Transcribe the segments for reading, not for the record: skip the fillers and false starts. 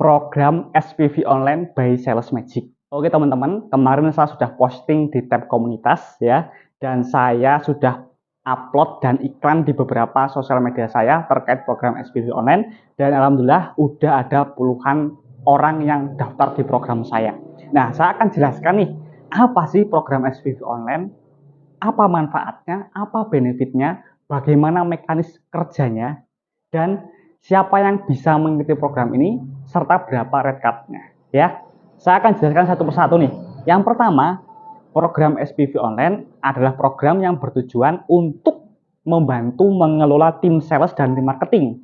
program SPV online by Sales Magic. Oke teman-teman, kemarin saya sudah posting di tab komunitas ya, dan saya sudah upload dan iklan di beberapa sosial media saya terkait program SPV online, dan alhamdulillah udah ada puluhan orang yang daftar di program saya. Nah, saya akan jelaskan nih, apa sih program SPV online, apa manfaatnya, apa benefitnya, bagaimana mekanis kerjanya, dan siapa yang bisa mengikuti program ini, serta berapa red card-nya. Ya, saya akan jelaskan satu persatu nih. Yang pertama, program SPV online adalah program yang bertujuan untuk membantu mengelola tim sales dan tim marketing.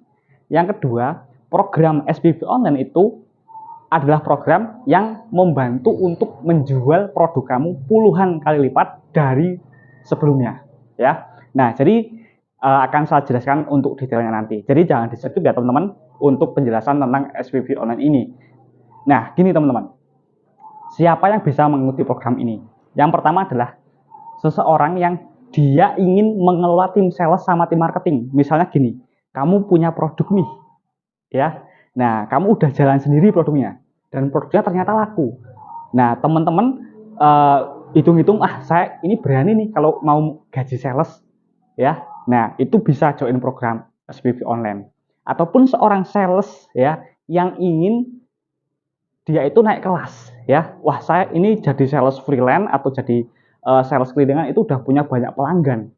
Yang kedua, program SPV online itu adalah program yang membantu untuk menjual produk kamu puluhan kali lipat dari sebelumnya. Ya, nah jadi akan saya jelaskan untuk detailnya nanti. Jadi jangan di-skip ya teman-teman untuk penjelasan tentang SPV online ini. Nah, gini teman-teman. Siapa yang bisa mengikuti program ini? Yang pertama adalah seseorang yang dia ingin mengelola tim sales sama tim marketing. Misalnya gini, kamu punya produk nih, ya. Nah, kamu udah jalan sendiri produknya, dan produknya ternyata laku. Nah, teman-teman hitung-hitung, saya ini berani nih kalau mau gaji sales, ya. Nah, itu bisa join program SPV online. Ataupun seorang sales ya yang ingin dia itu naik kelas ya. Wah, saya ini jadi sales freelance atau jadi sales kelilingan itu udah punya banyak pelanggan.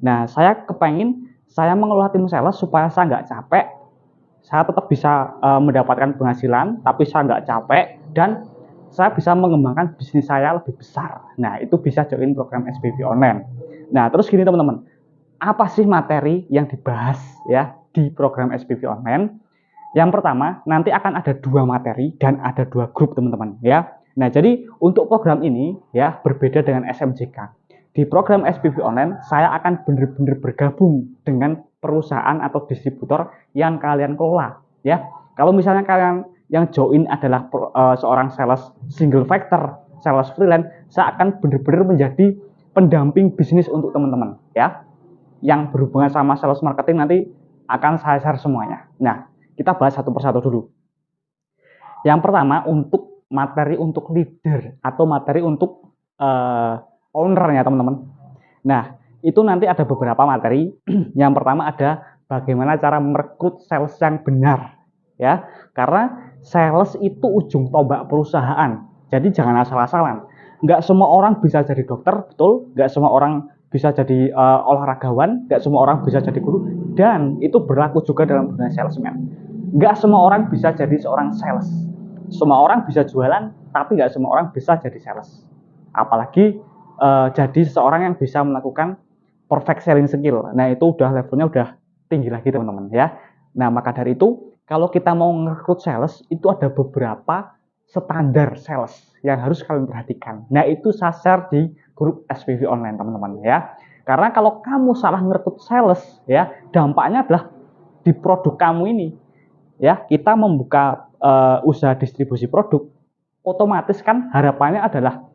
Nah, saya kepengen saya mengelola tim sales supaya saya nggak capek, saya tetap bisa mendapatkan penghasilan, tapi saya nggak capek dan saya bisa mengembangkan bisnis saya lebih besar. Nah, itu bisa join program SPV online. Nah, terus gini teman-teman, apa sih materi yang dibahas ya di program SPV online? Yang pertama, nanti akan ada 2 materi dan ada 2 grup teman-teman ya. Nah, jadi untuk program ini ya berbeda dengan SMJK. Di program SPV online, saya akan benar-benar bergabung dengan perusahaan atau distributor yang kalian kelola ya. Kalau misalnya kalian yang join adalah seorang sales single factor, sales freelance, saya akan benar-benar menjadi pendamping bisnis untuk teman-teman ya. Yang berhubungan sama sales marketing nanti akan saya share semuanya. Nah, kita bahas satu persatu dulu. Yang pertama, untuk materi untuk leader atau materi untuk ownernya teman-teman. Nah, itu nanti ada beberapa materi. Yang pertama ada bagaimana cara merekrut sales yang benar. Ya, karena sales itu ujung tombak perusahaan. Jadi jangan asal-asalan. Nggak semua orang bisa jadi dokter, betul. Nggak semua orang bisa jadi olahragawan. Nggak semua orang bisa jadi guru. Dan itu berlaku juga dalam dunia salesman. Nggak semua orang bisa jadi seorang sales. Semua orang bisa jualan, tapi nggak semua orang bisa jadi sales. Apalagi jadi seorang yang bisa melakukan perfect selling skill. Nah, itu udah levelnya udah tinggi lagi teman-teman ya. Nah, maka dari itu, kalau kita mau ngerekrut sales, itu ada beberapa standar sales yang harus kalian perhatikan. Nah, itu saya share di grup SPV online teman-teman ya. Karena kalau kamu salah ngerekrut sales ya, dampaknya adalah di produk kamu ini ya, kita membuka usaha distribusi produk, otomatis kan harapannya adalah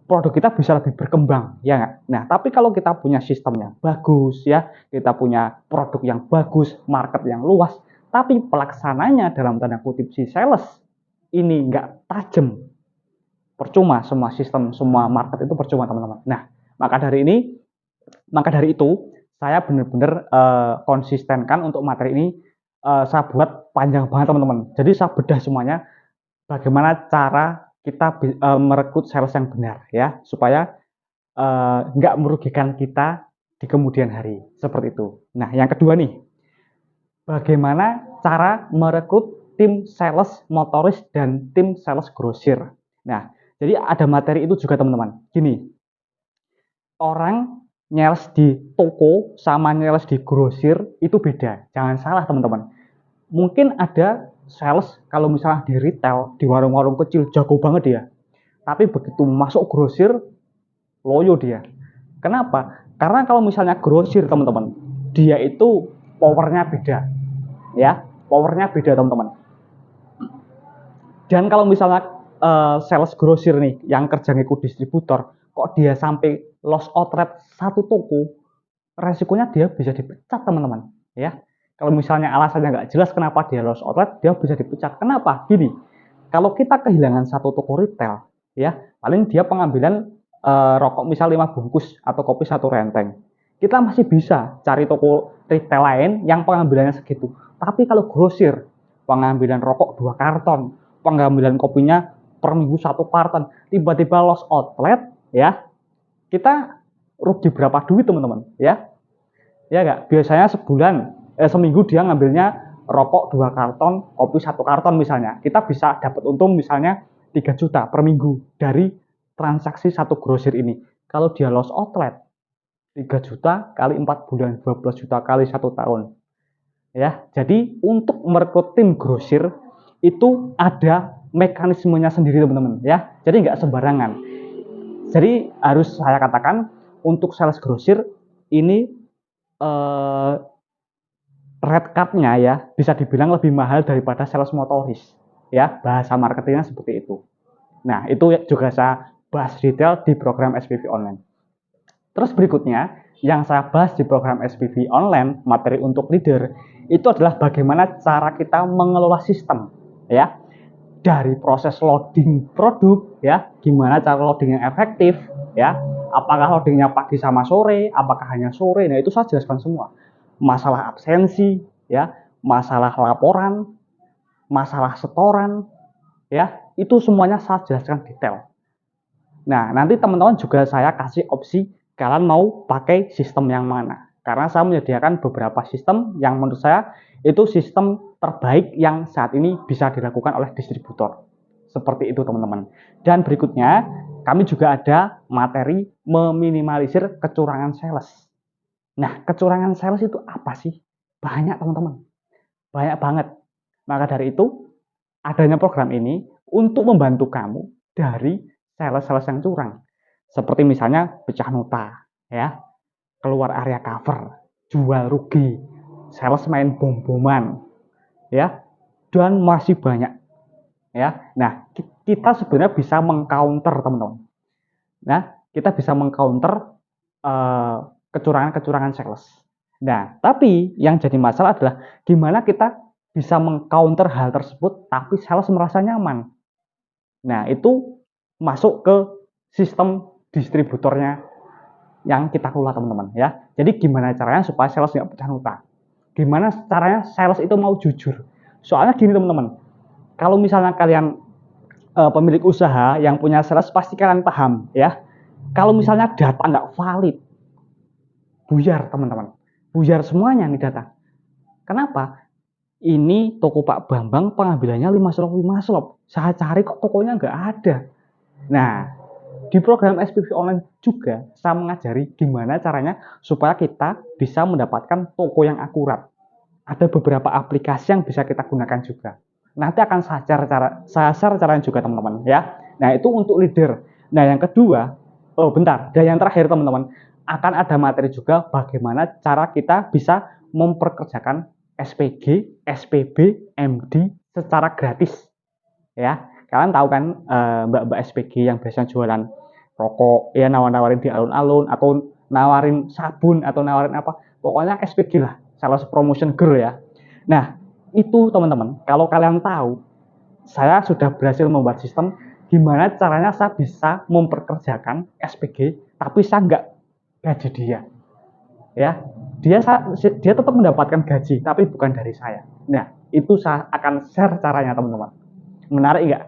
produk kita bisa lebih berkembang ya nggak? Nah, tapi kalau kita punya sistemnya bagus ya, kita punya produk yang bagus, market yang luas, tapi pelaksananya dalam tanda kutip si sales ini nggak tajam, percuma semua sistem, semua market itu percuma teman-teman. Nah, maka dari itu saya benar-benar konsistenkan untuk materi ini. Saya buat panjang banget teman-teman. Jadi saya bedah semuanya bagaimana cara kita merekrut sales yang benar ya, supaya nggak merugikan kita di kemudian hari seperti itu. Nah, yang kedua nih, bagaimana cara merekrut tim sales motoris dan tim sales grosir. Nah, jadi ada materi itu juga teman-teman. Gini, orang nyales di toko sama nyales di grosir itu beda. Jangan salah teman-teman. Mungkin ada sales kalau misalnya di retail, di warung-warung kecil jago banget dia. Tapi begitu masuk grosir, loyo dia. Kenapa? Karena kalau misalnya grosir teman-teman, dia itu powernya beda. Ya, powernya beda teman-teman. Dan kalau misalnya sales grosir nih, yang kerja ngikut distributor, kok dia sampai loss outlet satu toko, resikonya dia bisa dipecat teman-teman ya. Kalau misalnya alasannya nggak jelas kenapa dia lolos outlet, dia bisa dipecat. Kenapa? Gini, kalau kita kehilangan satu toko retail, ya paling dia pengambilan rokok misal 5 bungkus atau kopi satu renteng. Kita masih bisa cari toko retail lain yang pengambilannya segitu. Tapi kalau grosir, pengambilan rokok 2 karton, pengambilan kopinya per minggu 1 karton, tiba-tiba lost outlet, ya kita rugi berapa duit teman-teman, ya? Ya nggak? Biasanya seminggu dia ngambilnya rokok 2 karton, kopi 1 karton misalnya. Kita bisa dapat untung misalnya 3 juta per minggu dari transaksi satu grosir ini. Kalau dia lost outlet, 3 juta kali 4 bulan, 12 juta kali 1 tahun. Ya, jadi untuk merekrut tim grosir itu ada mekanismenya sendiri teman-teman ya. Jadi nggak sembarangan. Jadi harus saya katakan untuk sales grosir ini red card-nya ya bisa dibilang lebih mahal daripada sales motoris ya, bahasa marketingnya seperti itu. Nah, itu juga saya bahas detail di program SPV online. Terus berikutnya yang saya bahas di program SPV online, materi untuk leader, itu adalah bagaimana cara kita mengelola sistem ya. Dari proses loading produk ya, gimana cara loading yang efektif ya, apakah loadingnya pagi sama sore, apakah hanya sore, nah itu saya jelaskan semua. Masalah absensi ya, masalah laporan, masalah setoran ya, itu semuanya saya jelaskan detail. Nah, nanti teman-teman juga saya kasih opsi kalian mau pakai sistem yang mana. Karena saya menyediakan beberapa sistem yang menurut saya itu sistem terbaik yang saat ini bisa dilakukan oleh distributor. Seperti itu teman-teman. Dan berikutnya, kami juga ada materi meminimalisir kecurangan sales. Nah, kecurangan sales itu apa sih? Banyak teman-teman. Banyak banget. Maka dari itu, adanya program ini untuk membantu kamu dari sales-sales yang curang. Seperti misalnya pecah nota, ya, keluar area cover, jual rugi, sales main bom-boman, ya, dan masih banyak, ya. Nah, kita sebenarnya bisa mengcounter teman-teman. Nah, kita bisa mengcounter kecurangan-kecurangan sales. Nah, tapi yang jadi masalah adalah gimana kita bisa mengcounter hal tersebut tapi sales merasa nyaman. Nah, itu masuk ke sistem distributornya yang kita kelola teman-teman ya. Jadi gimana caranya supaya sales nggak pecah nota? Gimana caranya sales itu mau jujur? Soalnya gini teman-teman, kalau misalnya kalian pemilik usaha yang punya sales pasti kalian paham ya. Kalau misalnya data nggak valid, buyar teman-teman, buyar semuanya nih data. Kenapa? Ini toko Pak Bambang pengambilannya 5 slot. Saya cari kok tokonya nggak ada. Nah, di program SPV online juga saya mengajari gimana caranya supaya kita bisa mendapatkan toko yang akurat. Ada beberapa aplikasi yang bisa kita gunakan juga. Nanti akan saya share caranya juga teman-teman ya. Nah, itu untuk leader. Nah, yang kedua, dan yang terakhir teman-teman, akan ada materi juga bagaimana cara kita bisa memperkerjakan SPG, SPB, MD secara gratis. Ya, kalian tahu kan mbak-mbak SPG yang biasanya jualan rokok, ya nawarin di alun-alun atau nawarin sabun atau nawarin apa, pokoknya SPG lah, sales promotion girl ya. Nah, itu teman-teman, kalau kalian tahu, saya sudah berhasil membuat sistem gimana caranya saya bisa memperkerjakan SPG, tapi saya nggak gaji dia. Ya, dia tetap mendapatkan gaji tapi bukan dari saya. Nah, itu saya akan share caranya teman-teman. Menarik nggak?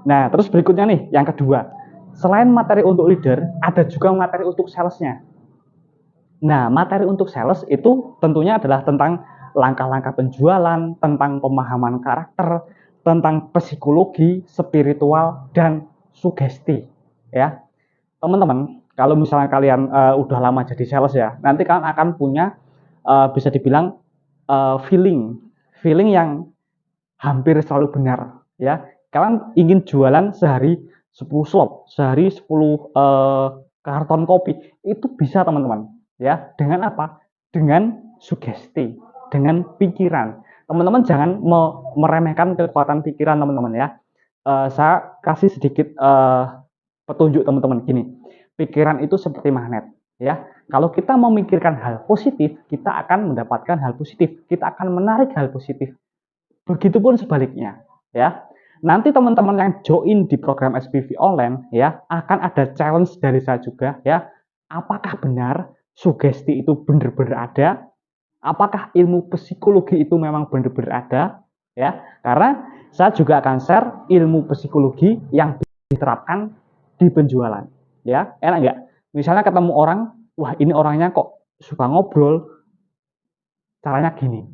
Nah, terus berikutnya nih yang kedua, selain materi untuk leader ada juga materi untuk salesnya. Nah, materi untuk sales itu tentunya adalah tentang langkah-langkah penjualan, tentang pemahaman karakter, tentang psikologi, spiritual, dan sugesti. Ya, teman-teman, kalau misalnya kalian udah lama jadi sales ya, nanti kalian akan punya bisa dibilang feeling yang hampir selalu benar ya. Kalian ingin jualan sehari 10 slot, sehari 10 karton kopi, itu bisa teman-teman ya. Dengan apa? Dengan sugesti, dengan pikiran. Teman-teman jangan meremehkan kekuatan pikiran teman-teman ya. Saya kasih sedikit petunjuk teman-teman gini. Pikiran itu seperti magnet. Ya, kalau kita memikirkan hal positif, kita akan mendapatkan hal positif, kita akan menarik hal positif. Begitupun sebaliknya, ya. Nanti teman-teman yang join di program SPV online ya, akan ada challenge dari saya juga ya. Apakah benar sugesti itu benar-benar ada? Apakah ilmu psikologi itu memang benar-benar ada? Ya, karena saya juga akan share ilmu psikologi yang diterapkan di penjualan. Ya, enak nggak? Misalnya ketemu orang, wah ini orangnya kok suka ngobrol, caranya gini.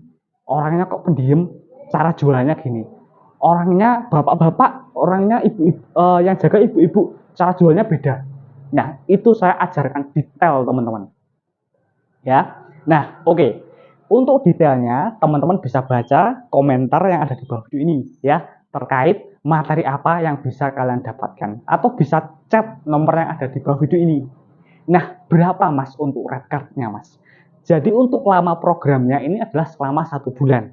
Orangnya kok pendiam, cara jualannya gini. Orangnya bapak-bapak, orangnya ibu-ibu, yang jaga ibu-ibu, cara jualnya beda. Nah, itu saya ajarkan detail teman-teman. Ya. Nah, oke. Untuk detailnya, teman-teman bisa baca komentar yang ada di bawah video ini ya, terkait materi apa yang bisa kalian dapatkan, atau bisa chat nomor yang ada di bawah video ini. Nah, berapa Mas untuk red card-nya Mas? Jadi untuk lama programnya ini adalah selama 1 bulan.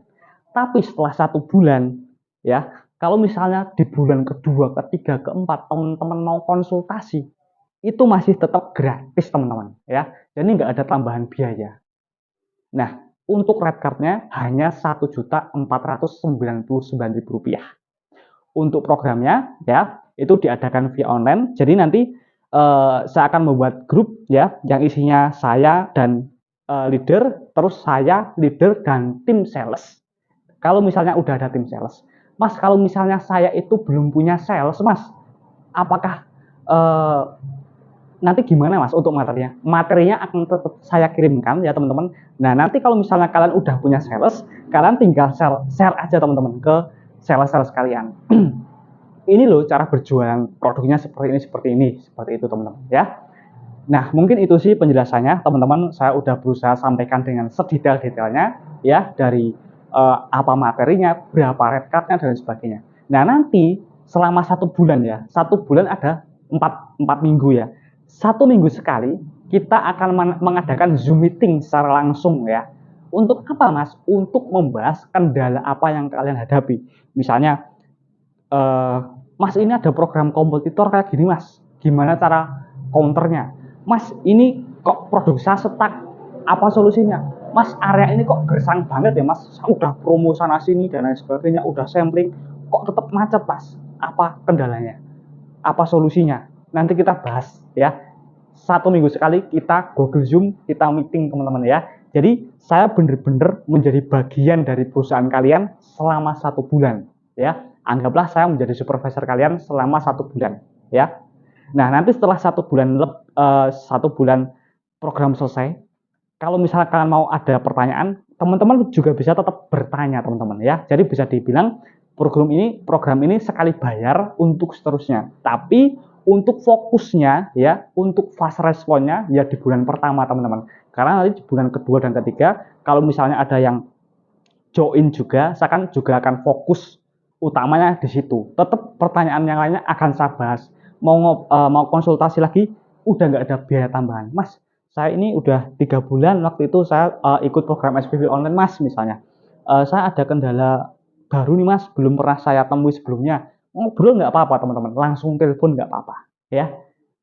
Tapi setelah 1 bulan, ya, kalau misalnya di bulan kedua, ketiga, keempat, teman-teman mau konsultasi, itu masih tetap gratis teman-teman ya. Jadi nggak ada tambahan biaya. Nah, untuk red card-nya hanya Rp1.499.000. Untuk programnya ya, itu diadakan via online. Jadi nanti saya akan membuat grup ya yang isinya saya dan leader, terus saya, leader dan tim sales. Kalau misalnya udah ada tim sales, Mas, kalau misalnya saya itu belum punya sales, Mas, apakah nanti gimana Mas untuk materinya? Materinya akan tetap saya kirimkan ya teman-teman. Nah, nanti kalau misalnya kalian udah punya sales, kalian tinggal share aja teman-teman ke sales-sales kalian. Ini loh cara berjualan produknya seperti ini, seperti itu teman-teman ya. Nah, mungkin itu sih penjelasannya teman-teman. Saya udah berusaha sampaikan dengan sedetail-detailnya ya, dari apa materinya, berapa red card-nya dan sebagainya. Nah, nanti selama 1 bulan ya, 1 bulan ada 4 minggu ya. 1 minggu sekali kita akan mengadakan Zoom meeting secara langsung ya. Untuk apa Mas? Untuk membahas kendala apa yang kalian hadapi. Misalnya, Mas ini ada program kompetitor kayak gini Mas, gimana cara counternya? Mas ini kok produk saya stuck, apa solusinya? Mas area ini kok gersang banget ya Mas, saya udah promo sana sini dan lain sebagainya, udah sampling, kok tetap macet Mas, apa kendalanya? Apa solusinya? Nanti kita bahas ya. 1 minggu sekali kita Google Zoom, kita meeting teman-teman ya. Jadi saya benar-benar menjadi bagian dari perusahaan kalian selama 1 bulan ya. Anggaplah saya menjadi supervisor kalian selama 1 bulan ya. Nah, nanti setelah 1 bulan 1 bulan program selesai, kalau misalnya kalian mau ada pertanyaan, teman-teman juga bisa tetap bertanya teman-teman ya. Jadi bisa dibilang program ini sekali bayar untuk seterusnya. Tapi untuk fokusnya ya, untuk fast responnya ya di bulan pertama teman-teman. Karena nanti di bulan kedua dan ketiga, kalau misalnya ada yang join juga, saya kan juga akan fokus utamanya di situ. Tetap pertanyaan yang lainnya akan saya bahas. Mau konsultasi lagi, udah nggak ada biaya tambahan. Mas, saya ini udah 3 bulan waktu itu saya ikut program SPV online Mas misalnya. Saya ada kendala baru nih Mas, belum pernah saya temui sebelumnya. Ngobrol nggak apa-apa teman-teman, langsung telepon nggak apa-apa. Ya,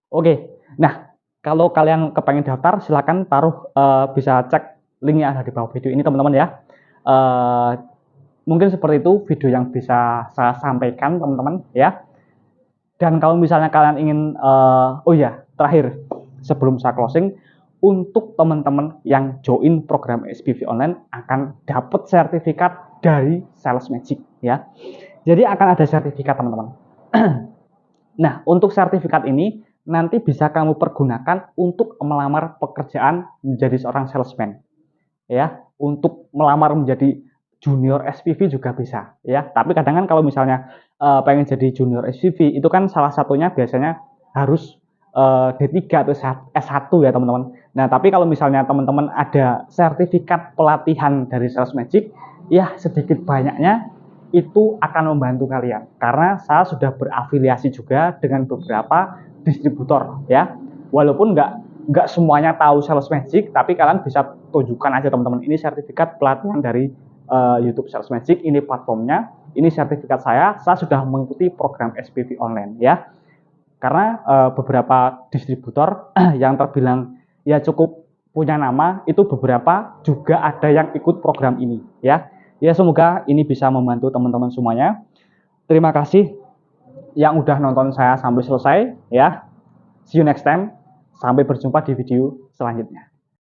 oke. Nah, kalau kalian kepengen daftar, silakan bisa cek link yang ada di bawah video ini teman-teman ya. Mungkin seperti itu video yang bisa saya sampaikan teman-teman ya. Dan kalau misalnya kalian ingin oh ya, terakhir sebelum saya closing, untuk teman-teman yang join program SPV online akan dapat sertifikat dari Sales Magic ya. Jadi akan ada sertifikat teman-teman. Nah, untuk sertifikat ini nanti bisa kamu pergunakan untuk melamar pekerjaan menjadi seorang salesman ya, untuk melamar menjadi junior SPV juga bisa ya. Tapi kadang kan kalau misalnya pengen jadi junior SPV itu kan salah satunya biasanya harus D3 atau S1 ya teman-teman. Nah, tapi kalau misalnya teman-teman ada sertifikat pelatihan dari Sales Magic, ya sedikit banyaknya itu akan membantu kalian. Karena saya sudah berafiliasi juga dengan beberapa distributor ya. Walaupun nggak semuanya tahu Sales Magic, tapi kalian bisa tunjukkan aja teman-teman, ini sertifikat pelatihan dari YouTube Sales Magic, ini platformnya, ini sertifikat saya sudah mengikuti program SPV online ya. Karena beberapa distributor yang terbilang ya cukup punya nama, itu beberapa juga ada yang ikut program ini ya. Ya semoga ini bisa membantu teman-teman semuanya. Terima kasih yang udah nonton saya sampai selesai ya. See you next time. Sampai berjumpa di video selanjutnya.